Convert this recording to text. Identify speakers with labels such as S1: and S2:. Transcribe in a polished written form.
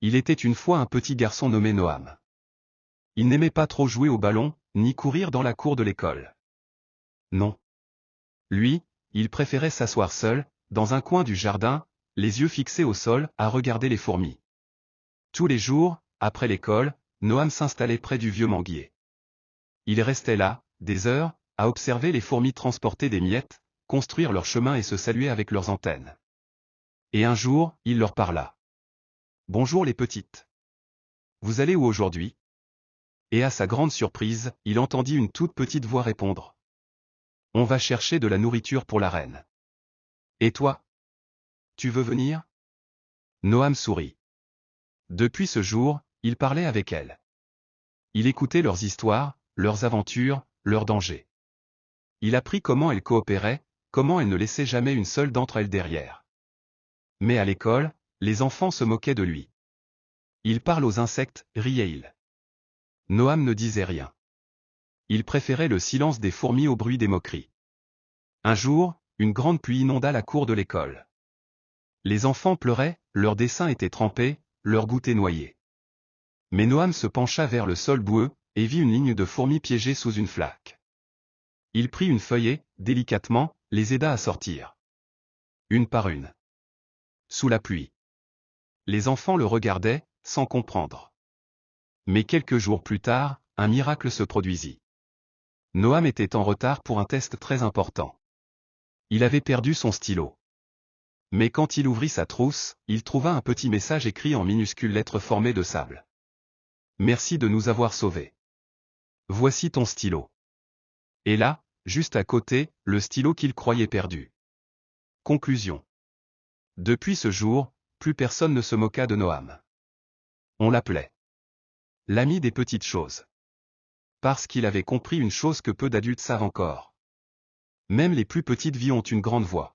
S1: Il était une fois un petit garçon nommé Noam. Il n'aimait pas trop jouer au ballon, ni courir dans la cour de l'école. Non. Lui, il préférait s'asseoir seul, dans un coin du jardin, les yeux fixés au sol, à regarder les fourmis. Tous les jours, après l'école, Noam s'installait près du vieux manguier. Il restait là, des heures, à observer les fourmis transporter des miettes, construire leur chemin et se saluer avec leurs antennes. Et un jour, il leur parla. « Bonjour les petites. Vous allez où aujourd'hui ?» Et à sa grande surprise, il entendit une toute petite voix répondre. « On va chercher de la nourriture pour la reine. Et toi? Tu veux venir ?» Noam sourit. Depuis ce jour, il parlait avec elle. Il écoutait leurs histoires, leurs aventures, leurs dangers. Il apprit comment elles coopéraient, comment elles ne laissaient jamais une seule d'entre elles derrière. Mais à l'école, les enfants se moquaient de lui. « Il parle aux insectes », riait-il. Noam ne disait rien. Il préférait le silence des fourmis au bruit des moqueries. Un jour, une grande pluie inonda la cour de l'école. Les enfants pleuraient, leurs dessins étaient trempés, leurs goûters noyés. Mais Noam se pencha vers le sol boueux, et vit une ligne de fourmis piégées sous une flaque. Il prit une feuille, délicatement, les aida à sortir. Une par une. Sous la pluie. Les enfants le regardaient, sans comprendre. Mais quelques jours plus tard, un miracle se produisit. Noam était en retard pour un test très important. Il avait perdu son stylo. Mais quand il ouvrit sa trousse, il trouva un petit message écrit en minuscules lettres formées de sable. « Merci de nous avoir sauvés. Voici ton stylo. » Et là, juste à côté, le stylo qu'il croyait perdu. Conclusion. Depuis ce jour, plus personne ne se moqua de Noam. On l'appelait l'ami des petites choses. Parce qu'il avait compris une chose que peu d'adultes savent encore. Même les plus petites vies ont une grande voix.